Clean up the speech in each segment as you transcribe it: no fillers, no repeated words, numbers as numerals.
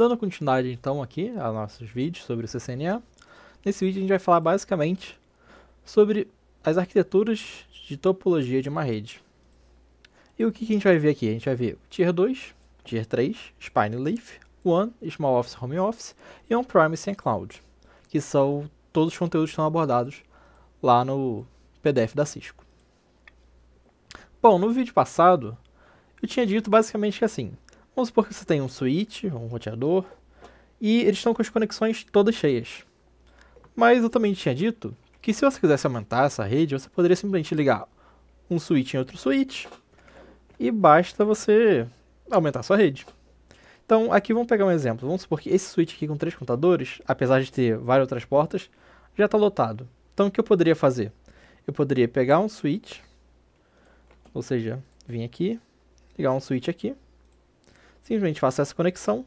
Dando continuidade então aqui aos nossos vídeos sobre o CCNA, nesse vídeo a gente vai falar basicamente sobre as arquiteturas de topologia de uma rede. E o que a gente vai ver aqui? A gente vai ver o Tier 2, Tier 3, Spine Leaf, One, Small Office Home Office e On-Premise and Cloud, que são todos os conteúdos que estão abordados lá no PDF da Cisco. Bom, no vídeo passado, eu tinha dito basicamente que assim, vamos supor que você tem um switch, um roteador, e eles estão com as conexões todas cheias. Mas eu também tinha dito que se você quisesse aumentar essa rede, você poderia simplesmente ligar um switch em outro switch, e basta você aumentar sua rede. Então, aqui vamos pegar um exemplo. Vamos supor que esse switch aqui com 3 computadores, apesar de ter várias outras portas, já está lotado. Então, o que eu poderia fazer? Eu poderia pegar um switch, ou seja, vir aqui, ligar um switch aqui, simplesmente faço essa conexão,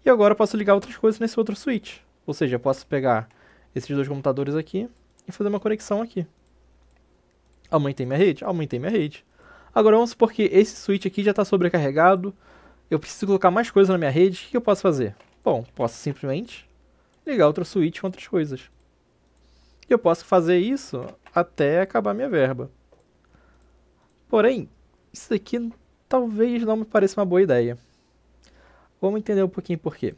e agora eu posso ligar outras coisas nesse outro switch. Ou seja, eu posso pegar esses dois computadores aqui e fazer uma conexão aqui. Aumentei minha rede? Aumentei minha rede. Agora vamos supor que esse switch aqui já está sobrecarregado, eu preciso colocar mais coisas na minha rede, o que eu posso fazer? Bom, posso simplesmente ligar outro switch com outras coisas. E eu posso fazer isso até acabar minha verba. Porém, isso aqui talvez não me pareça uma boa ideia. Vamos entender um pouquinho por quê.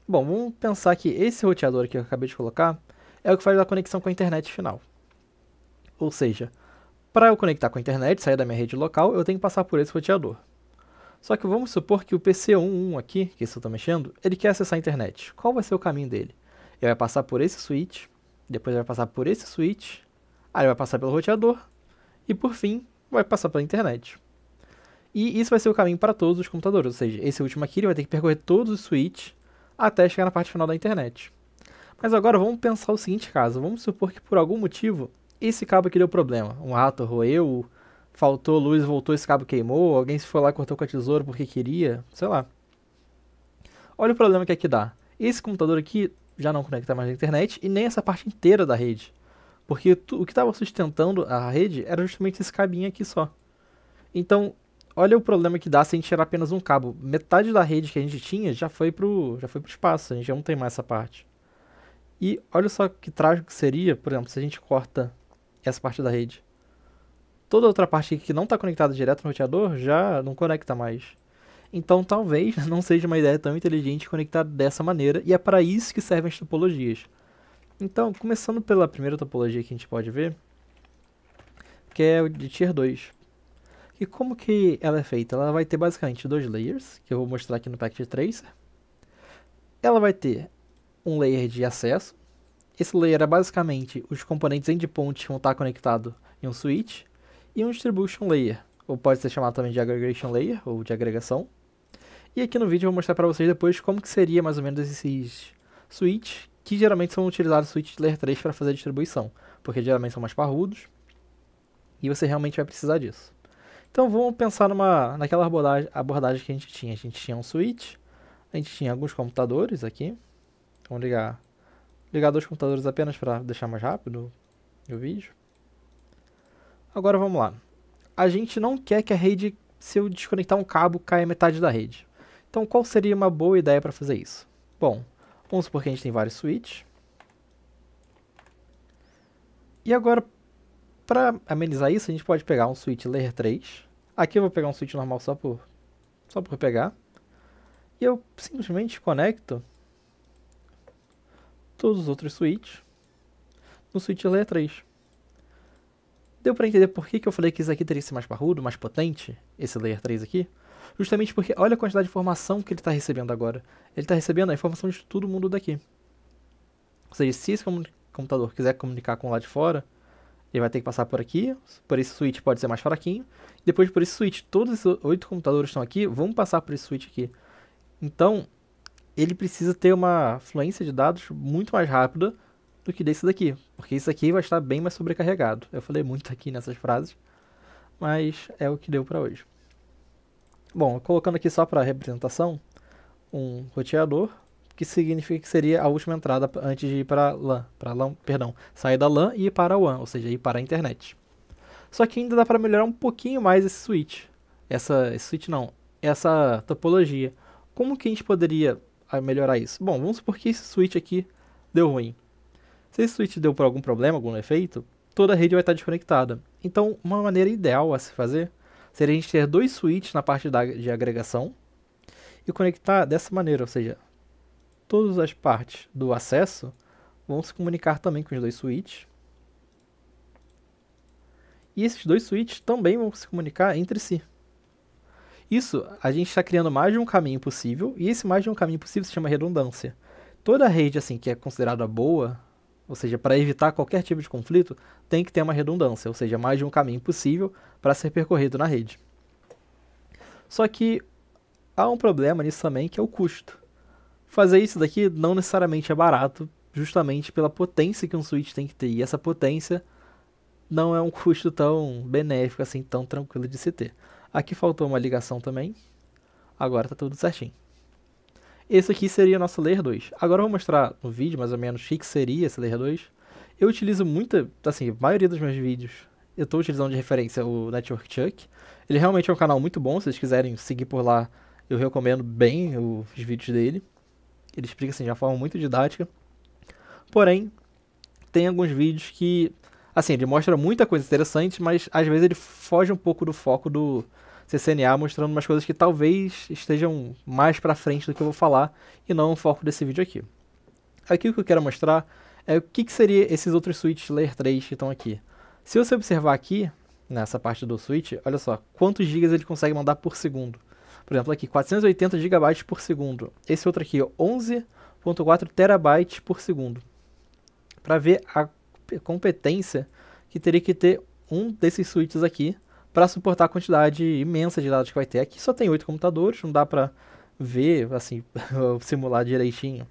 Bom, vamos pensar que esse roteador que eu acabei de colocar é o que faz a conexão com a internet final. Ou seja, para eu conectar com a internet, sair da minha rede local, eu tenho que passar por esse roteador. Só que vamos supor que o PC11 aqui, que eu estou mexendo, ele quer acessar a internet. Qual vai ser o caminho dele? Ele vai passar por esse switch, depois vai passar por esse switch, aí vai passar pelo roteador e por fim vai passar pela internet. E isso vai ser o caminho para todos os computadores, ou seja, esse último aqui ele vai ter que percorrer todos os switches até chegar na parte final da internet. Mas agora vamos pensar o seguinte caso, vamos supor que por algum motivo esse cabo aqui deu problema, um rato roeu, faltou luz, voltou, esse cabo queimou, alguém se foi lá e cortou com a tesoura porque queria, sei lá. Olha o problema que aqui dá. Esse computador aqui já não conecta mais na internet e nem essa parte inteira da rede. Porque o que estava sustentando a rede era justamente esse cabinho aqui só. Então, olha o problema que dá se a gente tirar apenas um cabo. Metade da rede que a gente tinha já foi pro espaço, a gente já não tem mais essa parte. E olha só que trágico que seria, por exemplo, se a gente corta essa parte da rede. Toda outra parte que não está conectada direto no roteador já não conecta mais. Então talvez não seja uma ideia tão inteligente conectar dessa maneira, e é para isso que servem as topologias. Então, começando pela primeira topologia que a gente pode ver, que é o de Tier 2. E como que ela é feita? Ela vai ter basicamente 2 layers, que eu vou mostrar aqui no Packet Tracer. Ela vai ter um layer de acesso. Esse layer é basicamente os componentes endpoint que vão estar conectados em um switch. E um distribution layer, ou pode ser chamado também de aggregation layer, ou de agregação. E aqui no vídeo eu vou mostrar para vocês depois como que seria mais ou menos esses switches, que geralmente são utilizados switch de layer 3 para fazer a distribuição, porque geralmente são mais parrudos, e você realmente vai precisar disso. Então vamos pensar naquela abordagem que a gente tinha. A gente tinha um switch, a gente tinha alguns computadores aqui. Vamos ligar 2 computadores apenas para deixar mais rápido o vídeo. Agora vamos lá. A gente não quer que a rede, se eu desconectar um cabo, caia metade da rede. Então qual seria uma boa ideia para fazer isso? Bom, vamos supor que a gente tem vários switches. E agora, para amenizar isso, a gente pode pegar um switch layer 3. Aqui eu vou pegar um switch normal só por pegar. E eu simplesmente conecto todos os outros switches no switch layer 3. Deu para entender por que eu falei que isso aqui teria que ser mais parrudo, mais potente, esse layer 3 aqui? Justamente porque olha a quantidade de informação que ele está recebendo agora. Ele está recebendo a informação de todo mundo daqui. Ou seja, se esse computador quiser comunicar com o lado de fora, ele vai ter que passar por aqui, por esse switch pode ser mais fraquinho. Depois por esse switch, todos esses 8 computadores que estão aqui vão passar por esse switch aqui. Então, ele precisa ter uma fluência de dados muito mais rápida do que desse daqui, porque isso aqui vai estar bem mais sobrecarregado. Eu falei muito aqui nessas frases, mas é o que deu para hoje. Bom, colocando aqui só para representação, um roteador, que significa que seria a última entrada antes de ir para LAN, sair da LAN e ir para a WAN, ou seja, ir para a internet. Só que ainda dá para melhorar um pouquinho mais esse switch. Essa topologia. Como que a gente poderia melhorar isso? Bom, vamos supor que esse switch aqui deu ruim. Se esse switch deu por algum problema, algum efeito, toda a rede vai estar desconectada. Então, uma maneira ideal a se fazer seria a gente ter 2 switches na parte de agregação e conectar dessa maneira, ou seja, todas as partes do acesso vão se comunicar também com os 2 switches. E esses 2 switches também vão se comunicar entre si. Isso, a gente está criando mais de um caminho possível, e esse mais de um caminho possível se chama redundância. Toda rede assim que é considerada boa, ou seja, para evitar qualquer tipo de conflito, tem que ter uma redundância, ou seja, mais de um caminho possível para ser percorrido na rede. Só que há um problema nisso também, que é o custo. Fazer isso daqui não necessariamente é barato, justamente pela potência que um switch tem que ter, e essa potência não é um custo tão benéfico assim, tão tranquilo de se ter. Aqui faltou uma ligação também, agora está tudo certinho. Esse aqui seria o nosso Layer 2. Agora eu vou mostrar no vídeo mais ou menos o que seria esse Layer 2. Eu utilizo assim, a maioria dos meus vídeos, eu estou utilizando de referência o Network Chuck. Ele realmente é um canal muito bom, se vocês quiserem seguir por lá, eu recomendo bem os vídeos dele. Ele explica assim, de uma forma muito didática. Porém, tem alguns vídeos que, assim, ele mostra muita coisa interessante, mas às vezes ele foge um pouco do foco do CCNA, mostrando umas coisas que talvez estejam mais pra frente do que eu vou falar, e não o foco desse vídeo aqui. Aqui o que eu quero mostrar é o que seria esses outros switches Layer 3 que estão aqui. Se você observar aqui, nessa parte do switch, olha só, quantos gigas ele consegue mandar por segundo. Por exemplo, aqui, 480 GB por segundo. Esse outro aqui, 11.4 TB por segundo. Para ver a competência que teria que ter um desses switches aqui para suportar a quantidade imensa de dados que vai ter. Aqui só tem 8 computadores, não dá para ver, assim, simular direitinho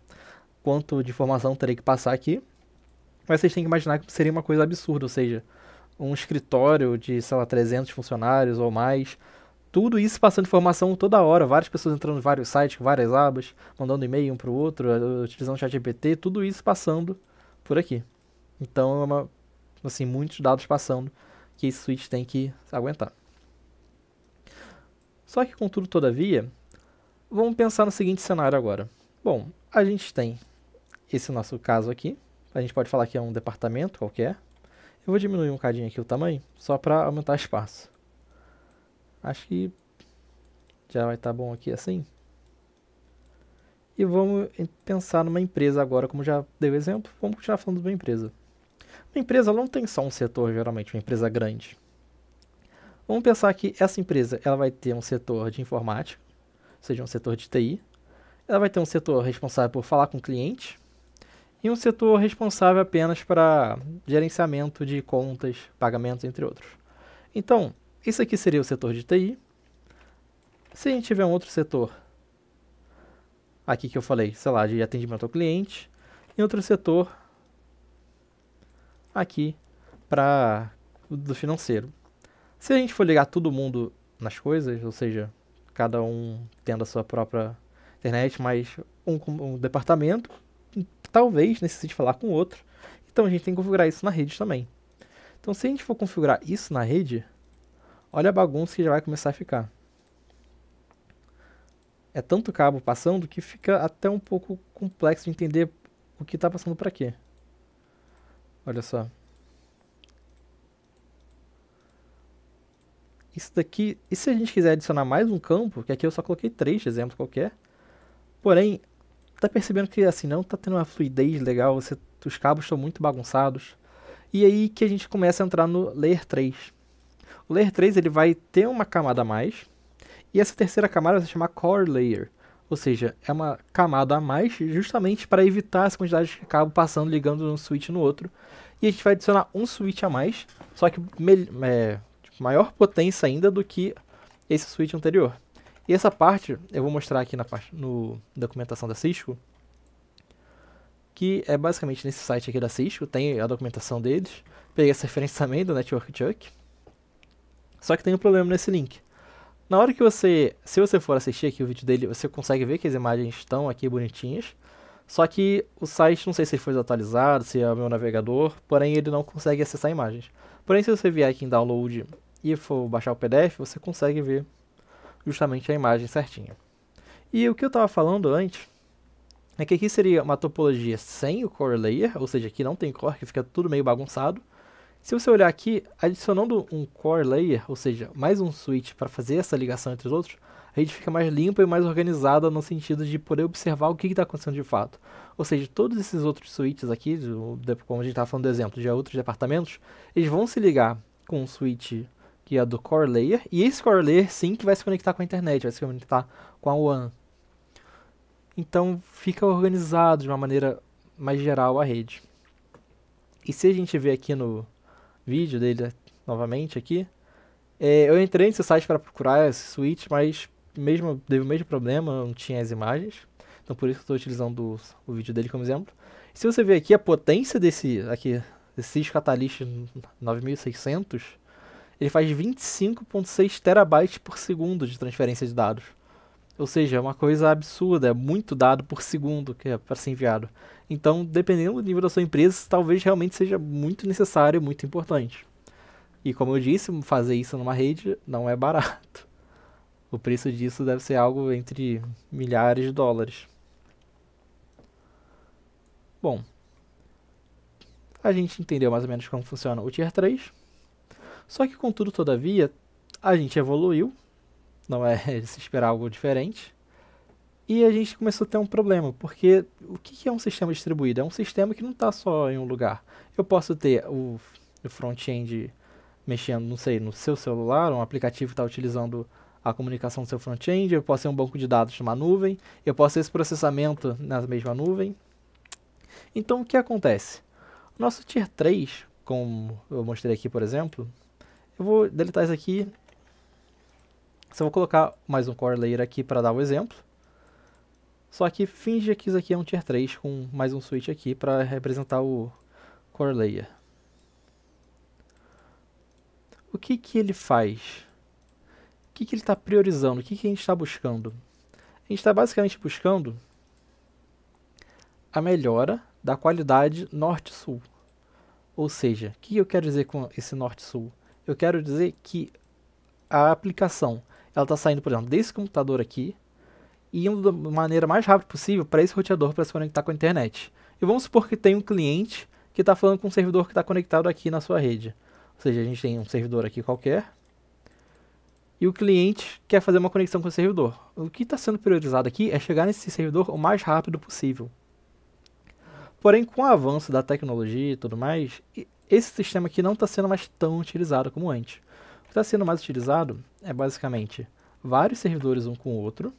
quanto de informação teria que passar aqui. Mas vocês têm que imaginar que seria uma coisa absurda, ou seja, um escritório de, sei lá, 300 funcionários ou mais, tudo isso passando informação toda hora, várias pessoas entrando em vários sites, com várias abas, mandando e-mail um para o outro, utilizando o ChatGPT, tudo isso passando por aqui. Então, assim, muitos dados passando que esse switch tem que aguentar. Só que, contudo, todavia, vamos pensar no seguinte cenário agora. Bom, a gente tem esse nosso caso aqui, a gente pode falar que é um departamento qualquer. Eu vou diminuir um bocadinho aqui o tamanho, só para aumentar espaço. Acho que já vai estar bom aqui assim. E vamos pensar numa empresa agora, como já dei o exemplo, vamos continuar falando de uma empresa. Uma empresa ela não tem só um setor, geralmente, uma empresa grande. Vamos pensar que essa empresa ela vai ter um setor de informática, ou seja, um setor de TI. Ela vai ter um setor responsável por falar com o cliente e um setor responsável apenas para gerenciamento de contas, pagamentos, entre outros. Então, isso aqui seria o setor de TI. Se a gente tiver um outro setor, aqui que eu falei, sei lá, de atendimento ao cliente, e outro setor aqui para do financeiro. Se a gente for ligar todo mundo nas coisas, ou seja, cada um tendo a sua própria internet, mas um departamento, talvez necessite falar com o outro. Então a gente tem que configurar isso na rede também. Então se a gente for configurar isso na rede, olha a bagunça que já vai começar a ficar. É tanto cabo passando que fica até um pouco complexo de entender o que está passando para quê. Olha só. Isso daqui, e se a gente quiser adicionar mais um campo, que aqui eu só coloquei 3 de exemplo qualquer, porém, tá percebendo que assim não tá tendo uma fluidez legal, os cabos estão muito bagunçados, e aí que a gente começa a entrar no Layer 3. O Layer 3 ele vai ter uma camada a mais, e essa terceira camada vai se chamar Core Layer, ou seja, é uma camada a mais justamente para evitar essa quantidade de cabo passando, ligando um switch no outro, e a gente vai adicionar um switch a mais, só que maior potência ainda do que esse switch anterior. E essa parte eu vou mostrar aqui na documentação da Cisco, que é basicamente nesse site aqui da Cisco, tem a documentação deles. Peguei essa referência também do Network Chuck. Só que tem um problema nesse link. Na hora que se você for assistir aqui o vídeo dele, você consegue ver que as imagens estão aqui bonitinhas. Só que o site, não sei se ele foi atualizado, se é o meu navegador, porém ele não consegue acessar imagens. Porém, se você vier aqui em download e for baixar o PDF, você consegue ver justamente a imagem certinha. E o que eu estava falando antes é que aqui seria uma topologia sem o core layer, ou seja, aqui não tem core, que fica tudo meio bagunçado. Se você olhar aqui, adicionando um core layer, ou seja, mais um switch para fazer essa ligação entre os outros, a rede fica mais limpa e mais organizada no sentido de poder observar o que está acontecendo de fato. Ou seja, todos esses outros switches aqui, como a gente estava falando do exemplo de outros departamentos, eles vão se ligar com um switch que é do core layer, e esse core layer sim que vai se conectar com a internet, vai se conectar com a WAN. Então fica organizado de uma maneira mais geral a rede. E se a gente ver aqui no vídeo dele novamente aqui, eu entrei nesse site para procurar esse switch, mas teve o mesmo problema, não tinha as imagens. Então por isso que eu estou utilizando o vídeo dele como exemplo. E se você ver aqui a potência desse Cisco Catalyst 9600, ele faz 25.6 terabytes por segundo de transferência de dados. Ou seja, é uma coisa absurda, é muito dado por segundo que é para ser enviado. Então, dependendo do nível da sua empresa, talvez realmente seja muito necessário e muito importante. E como eu disse, fazer isso numa rede não é barato. O preço disso deve ser algo entre milhares de dólares. Bom, a gente entendeu mais ou menos como funciona o Tier 3. Só que, contudo, todavia, a gente evoluiu. Não é de se esperar algo diferente. E a gente começou a ter um problema, porque o que é um sistema distribuído? É um sistema que não está só em um lugar. Eu posso ter o front-end mexendo, não sei, no seu celular, um aplicativo que está utilizando a comunicação do seu front-end, eu posso ter um banco de dados numa nuvem, eu posso ter esse processamento na mesma nuvem. Então o que acontece? O nosso Tier 3, como eu mostrei aqui, por exemplo, eu vou deletar isso aqui. Só vou colocar mais um core layer aqui para dar o exemplo. Só que finge que isso aqui é um Tier 3 com mais um switch aqui para representar o core layer. O que ele faz? O que ele está priorizando? O que a gente está buscando? A gente está basicamente buscando a melhora da qualidade norte-sul. Ou seja, o que eu quero dizer com esse norte-sul? Eu quero dizer que a aplicação ela está saindo, por exemplo, desse computador aqui e indo da maneira mais rápida possível para esse roteador para se conectar com a internet. E vamos supor que tem um cliente que está falando com um servidor que está conectado aqui na sua rede. Ou seja, a gente tem um servidor aqui qualquer e o cliente quer fazer uma conexão com o servidor. O que está sendo priorizado aqui é chegar nesse servidor o mais rápido possível. Porém, com o avanço da tecnologia e tudo mais, esse sistema aqui não está sendo mais tão utilizado como antes. O que está sendo mais utilizado é basicamente vários servidores um com o outro,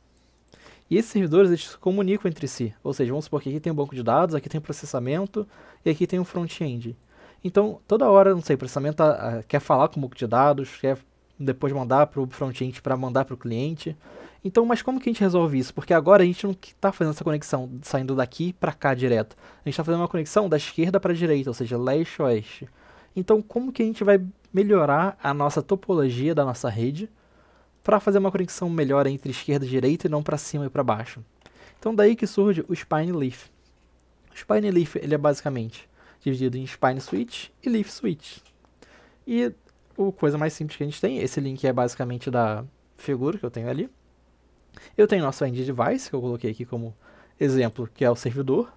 e esses servidores eles se comunicam entre si. Ou seja, vamos supor que aqui tem um banco de dados, aqui tem processamento e aqui tem um front-end. Então, toda hora, não sei, o processamento quer falar com o banco de dados, quer depois mandar para o front-end para mandar para o cliente. Então, mas como que a gente resolve isso? Porque agora a gente não está fazendo essa conexão saindo daqui para cá direto. A gente está fazendo uma conexão da esquerda para a direita, ou seja, leste-oeste. Então, como que a gente vai melhorar a nossa topologia da nossa rede para fazer uma conexão melhor entre esquerda e direita e não para cima e para baixo? Então, daí que surge o Spine Leaf. O Spine Leaf ele é basicamente dividido em Spine Switch e Leaf Switch. E a coisa mais simples que a gente tem, esse link é basicamente da figura que eu tenho ali. Eu tenho nosso end device, que eu coloquei aqui como exemplo, que é o servidor.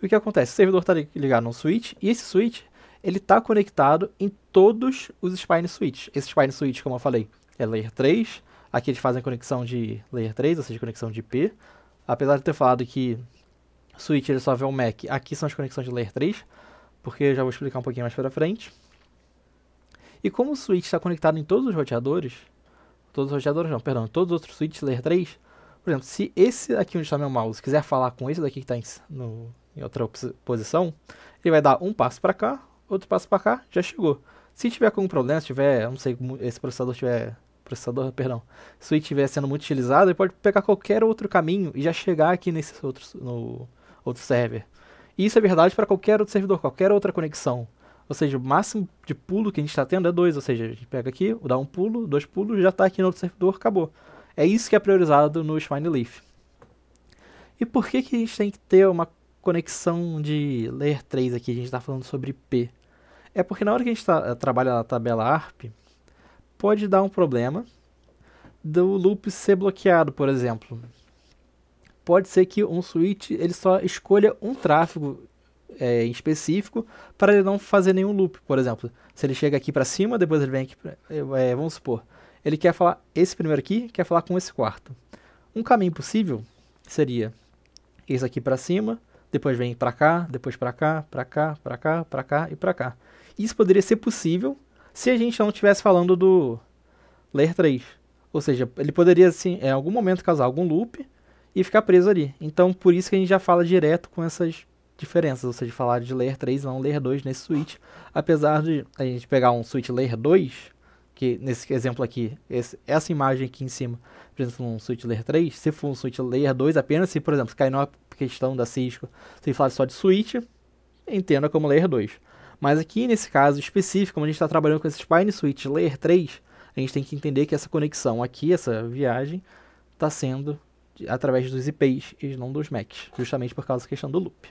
E o que acontece? O servidor está ligado no switch, e esse switch ele está conectado em todos os Spine Switch. Esse Spine Switch, como eu falei, é Layer 3. Aqui eles fazem conexão de Layer 3, ou seja, conexão de IP. Apesar de ter falado que o switch ele só vê um MAC, aqui são as conexões de Layer 3, porque eu já vou explicar um pouquinho mais para frente. E como o switch está conectado em todos os roteadores, todos os outros switches Layer 3, por exemplo, se esse aqui onde está meu mouse quiser falar com esse daqui que está em outra posição, ele vai dar um passo para cá, outro passo para cá, já chegou. Se tiver algum problema, se tiver, não sei, esse switch estiver sendo muito utilizado, ele pode pegar qualquer outro caminho e já chegar aqui no outro server. E isso é verdade para qualquer outro servidor, qualquer outra conexão. Ou seja, o máximo de pulo que a gente está tendo é 2, ou seja, a gente pega aqui, dá um pulo, 2 pulos, já está aqui no outro servidor, acabou. É isso que é priorizado no Spine Leaf. E por que a gente tem que ter uma conexão de Layer 3 aqui? A gente está falando sobre IP. É porque na hora que a gente trabalha na tabela ARP, pode dar um problema do loop ser bloqueado, por exemplo. pode ser que um switch ele só escolha um tráfego em específico para ele não fazer nenhum loop. Por exemplo, se ele chega aqui para cima, depois ele vem aqui vamos supor, ele quer falar esse primeiro aqui, quer falar com esse quarto. Um caminho possível seria esse aqui para cima, depois vem para cá, depois para cá, para cá, para cá, para cá e para cá. Isso poderia ser possível se a gente não estivesse falando do Layer 3. Ou seja, ele poderia, assim, em algum momento causar algum loop e ficar preso ali. Então, por isso que a gente já fala direto com essas diferenças, ou seja, falar de Layer 3 e não Layer 2 nesse switch. Apesar de a gente pegar um switch Layer 2, que nesse exemplo aqui, essa imagem aqui em cima, por exemplo, um switch Layer 3, se for um switch Layer 2 apenas, se, por exemplo, se cair numa questão da Cisco, se falar só de switch, entenda como Layer 2. Mas aqui, nesse caso específico, como a gente está trabalhando com esse Spine Switch Layer 3, a gente tem que entender que essa conexão aqui, essa viagem, está sendo através dos IPs e não dos MACs, justamente por causa da questão do loop.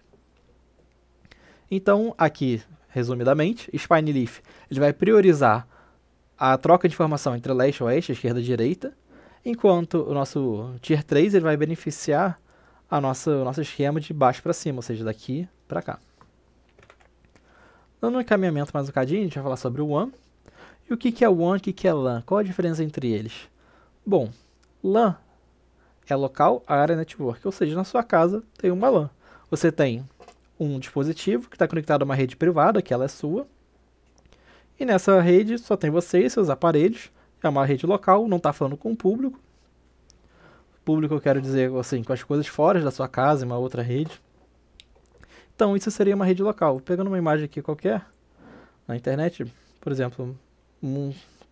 Então, aqui, resumidamente, Spine Leaf ele vai priorizar a troca de informação entre leste e oeste, esquerda e direita, enquanto o nosso Tier 3 ele vai beneficiar o nosso esquema de baixo para cima, ou seja, daqui para cá. Dando um encaminhamento mais um bocadinho, a gente vai falar sobre o WAN. E o que é WAN e o que é LAN? Qual a diferença entre eles? Bom, LAN é Local Area Network, ou seja, na sua casa tem uma LAN. Você tem um dispositivo que está conectado a uma rede privada, que ela é sua, e nessa rede só tem você e seus aparelhos. É uma rede local, não está falando com o público. Público eu quero dizer assim, com as coisas fora da sua casa, em uma outra rede. Então isso seria uma rede local. Pegando uma imagem aqui qualquer, na internet, por exemplo,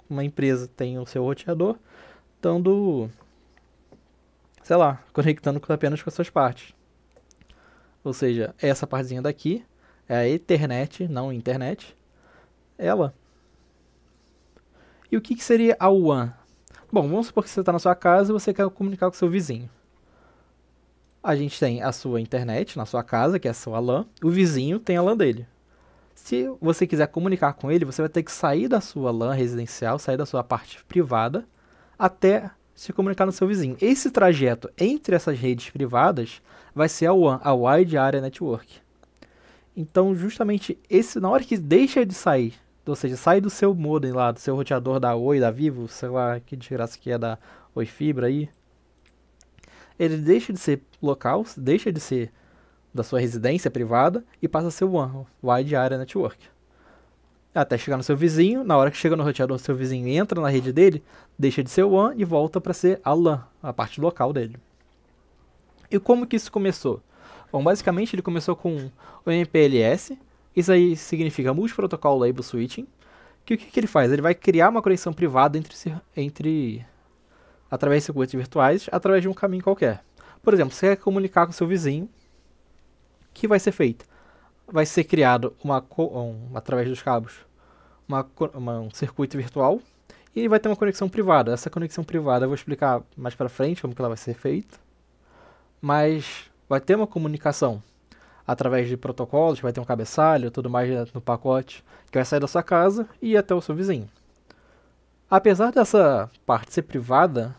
uma empresa tem o seu roteador, dando, sei lá, conectando apenas com as suas partes. Ou seja, essa partezinha daqui é a Ethernet, não internet. Ela. E o que seria a WAN? Bom, vamos supor que você está na sua casa e você quer comunicar com o seu vizinho. A gente tem a sua internet na sua casa, que é a sua LAN. O vizinho tem a LAN dele. Se você quiser comunicar com ele, você vai ter que sair da sua LAN residencial, sair da sua parte privada, até se comunicar no seu vizinho. Esse trajeto entre essas redes privadas vai ser a WAN, a Wide Area Network. Então, justamente, na hora que deixa de sair, ou seja, sai do seu modem lá, do seu roteador da Oi, da Vivo, sei lá, que desgraça que é da Oi Fibra aí, ele deixa de ser local, deixa de ser da sua residência privada e passa a ser o WAN, Wide Area Network. Até chegar no seu vizinho, na hora que chega no roteador do seu vizinho e entra na rede dele, deixa de ser o WAN e volta para ser a LAN, a parte local dele. E como que isso começou? Bom, basicamente ele começou com o MPLS, isso aí significa Multi-Protocol Label Switching, que o que ele faz? Ele vai criar uma conexão privada através de circuitos virtuais, através de um caminho qualquer. Por exemplo, você quer comunicar com seu vizinho, o que vai ser feito? Vai ser criado através dos cabos um circuito virtual e vai ter uma conexão privada. Essa conexão privada eu vou explicar mais para frente como que ela vai ser feita, mas vai ter uma comunicação através de protocolos, vai ter um cabeçalho, tudo mais no pacote, que vai sair da sua casa e ir até o seu vizinho. Apesar dessa parte ser privada,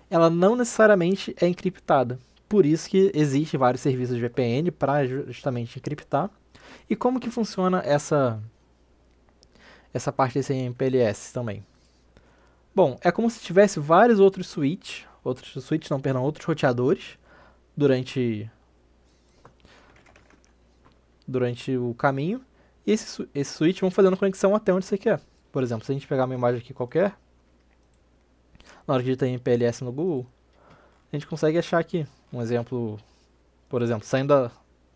ela não necessariamente é encriptada. Por isso que existem vários serviços de VPN para justamente encriptar. E como que funciona essa parte desse MPLS também? Bom, é como se tivesse vários outros outros roteadores durante o caminho. E esse switch vão fazendo conexão até onde você quer. Por exemplo, se a gente pegar uma imagem aqui qualquer, na hora que digita MPLS no Google, a gente consegue achar aqui um exemplo, por exemplo, saindo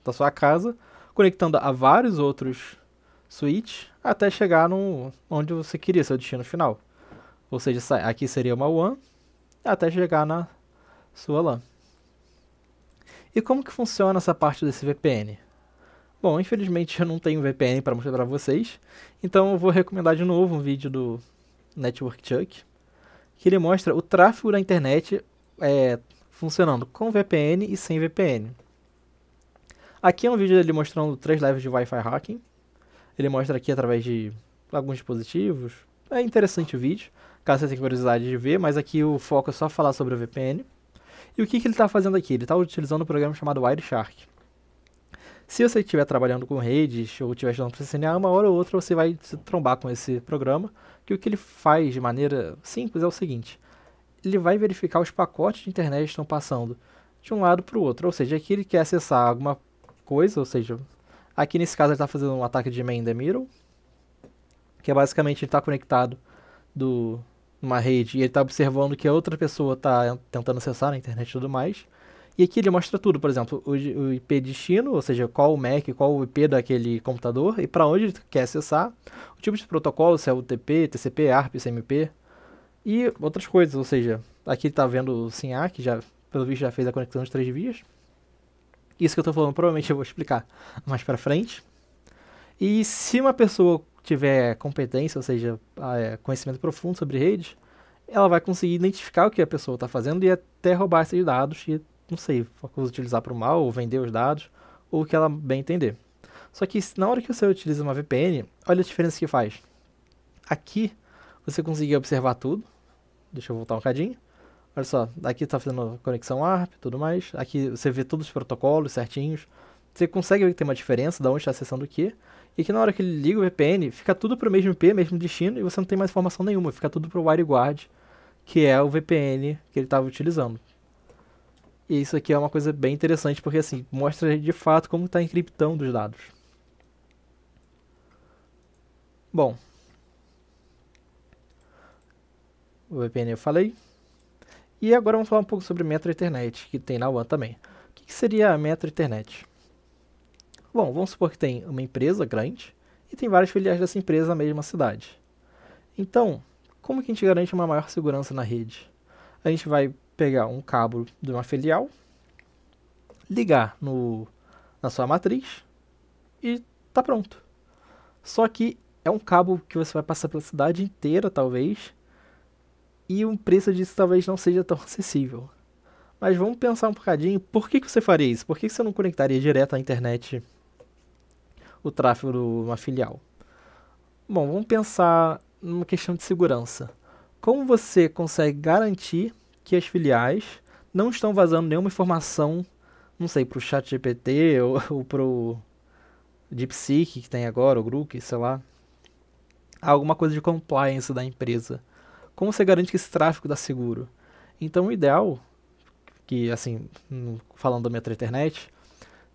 da sua casa, conectando a vários outros switches até chegar onde você queria, seu destino final. Ou seja, aqui seria uma WAN até chegar na sua LAN. E como que funciona essa parte desse VPN? Bom, infelizmente eu não tenho VPN para mostrar para vocês, então eu vou recomendar de novo um vídeo do Network Chuck, que ele mostra o tráfego da internet funcionando com VPN e sem VPN. Aqui é um vídeo dele mostrando 3 levels de Wi-Fi hacking. Ele mostra aqui através de alguns dispositivos. É interessante o vídeo, caso você tenha curiosidade de ver, mas aqui o foco é só falar sobre o VPN. E o que ele está fazendo aqui? Ele está utilizando um programa chamado Wireshark. Se você estiver trabalhando com redes ou estiver estudando para CCNA, uma hora ou outra você vai se trombar com esse programa, que o que ele faz de maneira simples é o seguinte: ele vai verificar os pacotes de internet que estão passando de um lado para o outro. Ou seja, aqui ele quer acessar alguma coisa, ou seja, aqui nesse caso ele está fazendo um ataque de man in the middle, que é basicamente ele está conectado numa rede e ele está observando que a outra pessoa está tentando acessar na internet e tudo mais. E aqui ele mostra tudo, por exemplo, o IP destino, ou seja, qual o MAC, qual o IP daquele computador e para onde ele quer acessar, o tipo de protocolo, se é UTP, TCP, ARP, CMP e outras coisas, ou seja, aqui está vendo o SYNAC, que já, pelo visto já fez a conexão de 3 vias. Isso que eu estou falando provavelmente eu vou explicar mais para frente. E se uma pessoa tiver competência, ou seja, conhecimento profundo sobre redes, ela vai conseguir identificar o que a pessoa está fazendo e até roubar esses dados e, não sei, utilizar para o mal ou vender os dados, ou o que ela bem entender. Só que na hora que você utiliza uma VPN, olha a diferença que faz. Aqui você consegue observar tudo. Deixa eu voltar um bocadinho. Olha só, aqui está fazendo conexão ARP e tudo mais. Aqui você vê todos os protocolos certinhos. Você consegue ver que tem uma diferença de onde está acessando o quê. E aqui na hora que ele liga o VPN, fica tudo para o mesmo IP, mesmo destino, e você não tem mais informação nenhuma. Fica tudo para o WireGuard, que é o VPN que ele estava utilizando. E isso aqui é uma coisa bem interessante, porque assim, mostra de fato como está encriptando os dados. Bom, o VPN eu falei. E agora vamos falar um pouco sobre Metro Ethernet, que tem na WAN também. O que seria a Metro Ethernet? Bom, vamos supor que tem uma empresa grande e tem várias filiais dessa empresa na mesma cidade. Então, como que a gente garante uma maior segurança na rede? A gente vai pegar um cabo de uma filial, ligar na sua matriz e tá pronto. Só que é um cabo que você vai passar pela cidade inteira, talvez, e o preço disso talvez não seja tão acessível. Mas vamos pensar um bocadinho, por que você faria isso? Por que você não conectaria direto à internet o tráfego de uma filial? Bom, vamos pensar numa questão de segurança. Como você consegue garantir que as filiais não estão vazando nenhuma informação, não sei, para o ChatGPT ou para o DeepSeek que tem agora, o Grok, sei lá, alguma coisa de compliance da empresa? Como você garante que esse tráfego está seguro? Então, o ideal, que assim, falando da Metro Ethernet,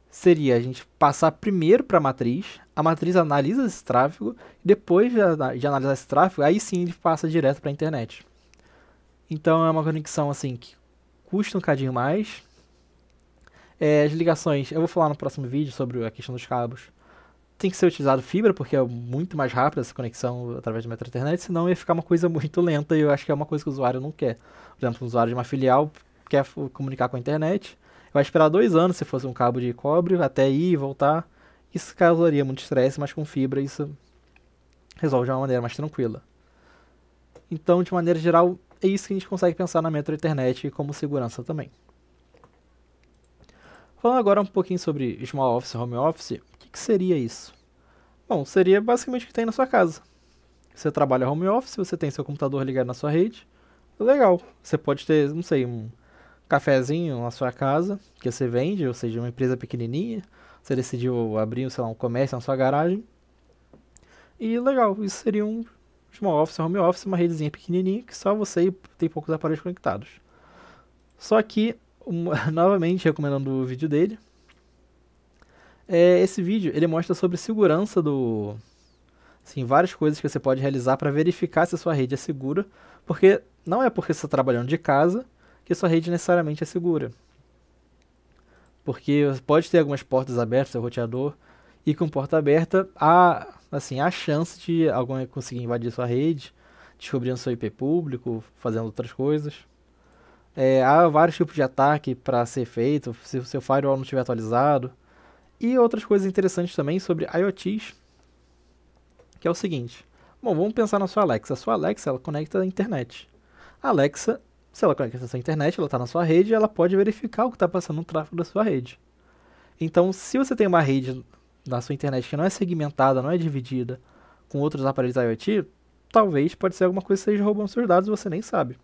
seria a gente passar primeiro para a matriz analisa esse tráfego, e depois de analisar esse tráfego, aí sim ele passa direto para a internet. Então é uma conexão assim que custa um cadinho mais. As ligações, eu vou falar no próximo vídeo sobre a questão dos cabos. Tem que ser utilizado fibra, porque é muito mais rápida essa conexão através do Metro Ethernet, senão ia ficar uma coisa muito lenta e eu acho que é uma coisa que o usuário não quer. Por exemplo, um usuário de uma filial quer comunicar com a internet, vai esperar 2 anos se fosse um cabo de cobre, até ir e voltar. Isso causaria muito estresse, mas com fibra isso resolve de uma maneira mais tranquila. Então, de maneira geral, é isso que a gente consegue pensar na Metro Ethernet como segurança também. Falando agora um pouquinho sobre Small Office e Home Office, o que seria isso? Bom, seria basicamente o que tem na sua casa. Você trabalha home office, você tem seu computador ligado na sua rede, legal. Você pode ter, não sei, um cafezinho na sua casa, que você vende, ou seja, uma empresa pequenininha, você decidiu abrir, sei lá, um comércio na sua garagem, e legal, isso seria um Small Office, Home Office, uma redezinha pequenininha, que só você tem poucos aparelhos conectados. Só que, novamente, recomendando o vídeo dele, esse vídeo ele mostra sobre segurança assim, várias coisas que você pode realizar para verificar se a sua rede é segura, porque não é porque você está trabalhando de casa que a sua rede necessariamente é segura. Porque pode ter algumas portas abertas, seu roteador, e com porta aberta há chance de alguém conseguir invadir sua rede, descobrindo seu IP público, fazendo outras coisas. Há vários tipos de ataque para ser feito, se o seu firewall não estiver atualizado. E outras coisas interessantes também sobre IoTs, que é o seguinte. Bom, vamos pensar na sua Alexa. A sua Alexa, ela conecta à internet. A Alexa, se ela conecta à sua internet, ela está na sua rede, ela pode verificar o que está passando no tráfego da sua rede. Então, se você tem uma rede na sua internet que não é segmentada, não é dividida com outros aparelhos IoT, talvez pode ser alguma coisa que esteja roubando seus dados e você nem sabe.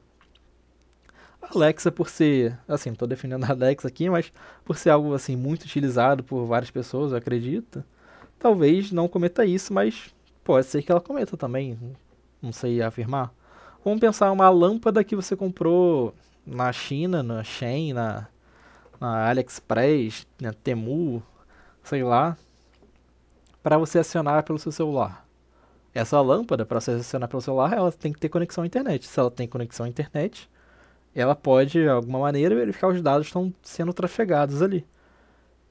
A Alexa, por ser, assim, não tô defendendo a Alexa aqui, mas por ser algo assim muito utilizado por várias pessoas, eu acredito, talvez não cometa isso, mas pode ser que ela cometa também, não sei afirmar. Vamos pensar uma lâmpada que você comprou na China, na Shein, na AliExpress, na Temu, sei lá, para você acionar pelo seu celular. Essa lâmpada, para você acionar pelo celular, ela tem que ter conexão à internet. Se ela tem conexão à internet, ela pode, de alguma maneira, verificar os dados que estão sendo trafegados ali.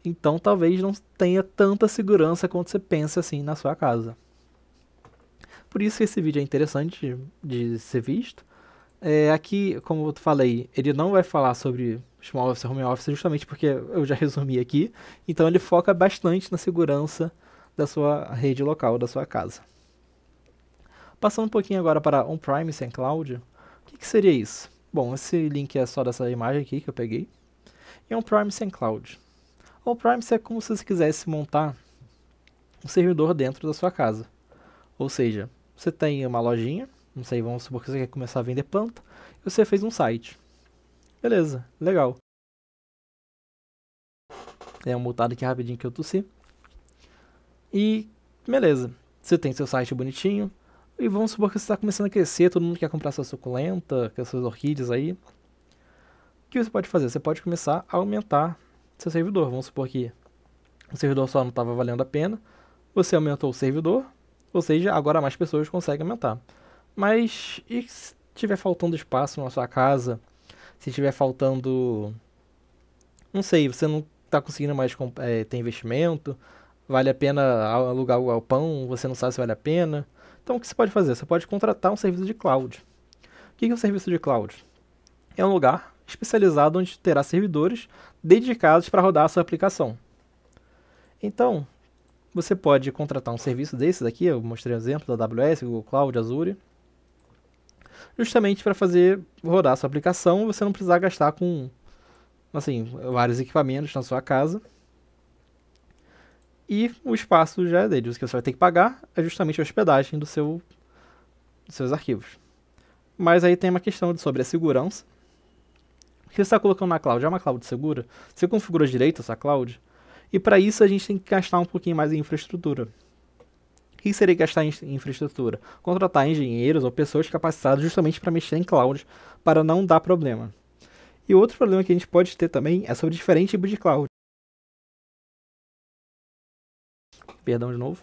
Então, talvez não tenha tanta segurança quanto você pensa assim na sua casa. Por isso que esse vídeo é interessante de ser visto. Aqui, como eu falei, ele não vai falar sobre small office e home office justamente porque eu já resumi aqui. Então, ele foca bastante na segurança da sua rede local, da sua casa. Passando um pouquinho agora para on-premise e cloud, o que seria isso? Bom, esse link é só dessa imagem aqui que eu peguei. E on-premise e cloud. On-premise é como se você quisesse montar um servidor dentro da sua casa. Ou seja, você tem uma lojinha, não sei, vamos supor que você quer começar a vender planta, e você fez um site. Beleza, legal. É um mutado aqui rapidinho que eu tossi. E beleza, você tem seu site bonitinho, e vamos supor que você está começando a crescer, todo mundo quer comprar sua suculenta, com as suas orquídeas aí. O que você pode fazer? Você pode começar a aumentar seu servidor. Vamos supor que o servidor só não estava valendo a pena, você aumentou o servidor, ou seja, agora mais pessoas conseguem aumentar. Mas e se tiver faltando espaço na sua casa? Se tiver faltando, não sei, você não está conseguindo mais ter investimento, vale a pena alugar o galpão, você não sabe se vale a pena. Então o que você pode fazer? Você pode contratar um serviço de cloud. O que é um serviço de cloud? É um lugar especializado onde terá servidores dedicados para rodar a sua aplicação. Então, você pode contratar um serviço desses aqui, eu mostrei um exemplo da AWS, Google Cloud, Azure, justamente para fazer rodar a sua aplicação, você não precisar gastar com, assim, vários equipamentos na sua casa. E o espaço já é dele. O que você vai ter que pagar é justamente a hospedagem dos seus arquivos. Mas aí tem uma questão sobre a segurança. O que você está colocando na cloud é uma cloud segura? Você configurou direito essa cloud? E para isso a gente tem que gastar um pouquinho mais em infraestrutura. O que seria gastar em infraestrutura? Contratar engenheiros ou pessoas capacitadas justamente para mexer em cloud, para não dar problema. E outro problema que a gente pode ter também é sobre diferentes tipos de cloud. Perdão de novo.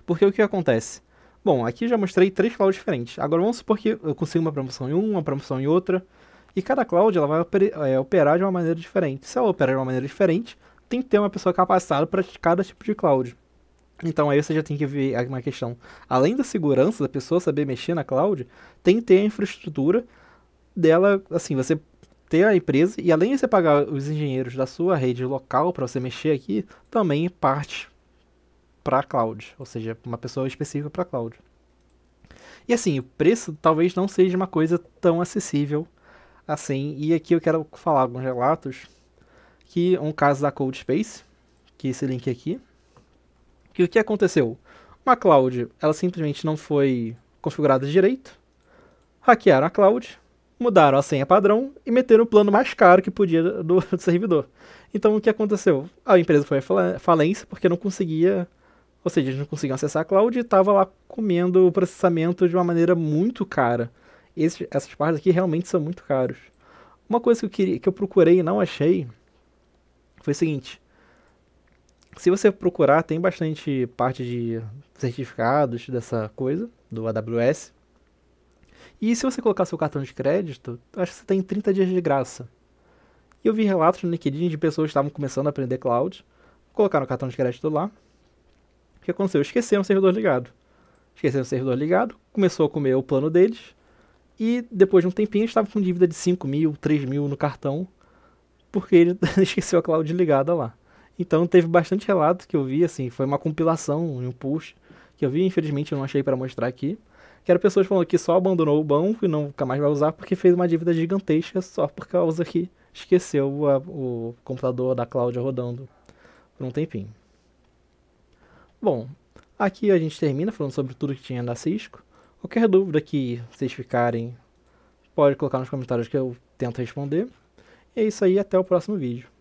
Porque o que acontece? Bom, aqui eu já mostrei 3 clouds diferentes. Agora vamos supor que eu consigo uma promoção em uma promoção em outra. E cada cloud ela vai operar de uma maneira diferente. Se ela operar de uma maneira diferente, tem que ter uma pessoa capacitada para cada tipo de cloud. Então aí você já tem que ver uma questão. Além da segurança da pessoa saber mexer na cloud, tem que ter a infraestrutura dela, assim, você ter a empresa e além de você pagar os engenheiros da sua rede local para você mexer aqui, também parte para cloud, ou seja, uma pessoa específica para cloud. E assim, o preço talvez não seja uma coisa tão acessível assim, e aqui eu quero falar alguns relatos, que um caso da CodeSpace, que é esse link aqui, que o que aconteceu? Uma cloud, ela simplesmente não foi configurada direito, hackearam a cloud, mudaram a senha padrão e meteram o plano mais caro que podia do servidor. Então o que aconteceu? A empresa foi à falência porque não conseguia, ou seja, eles não conseguiam acessar a cloud e estava lá comendo o processamento de uma maneira muito cara. Essas partes aqui realmente são muito caros. Uma coisa que eu procurei e não achei foi o seguinte: se você procurar, tem bastante parte de certificados dessa coisa, do AWS. E se você colocar seu cartão de crédito, acho que você tem 30 dias de graça. E eu vi relatos no LinkedIn de pessoas que estavam começando a aprender cloud, colocaram o cartão de crédito lá. O que aconteceu? Esqueceram o servidor ligado. Esqueceram o servidor ligado, começou a comer o plano deles, e depois de um tempinho estava com dívida de 5 mil, 3 mil no cartão, porque ele esqueceu a cloud ligada lá. Então teve bastante relato que eu vi, assim, foi uma compilação, um push, que eu vi, infelizmente eu não achei para mostrar aqui, que eram pessoas falando que só abandonou o banco e nunca mais vai usar porque fez uma dívida gigantesca só por causa que esqueceu o computador da cloud rodando por um tempinho. Bom, aqui a gente termina falando sobre tudo que tinha da Cisco. Qualquer dúvida que vocês ficarem, pode colocar nos comentários que eu tento responder. E é isso aí, até o próximo vídeo.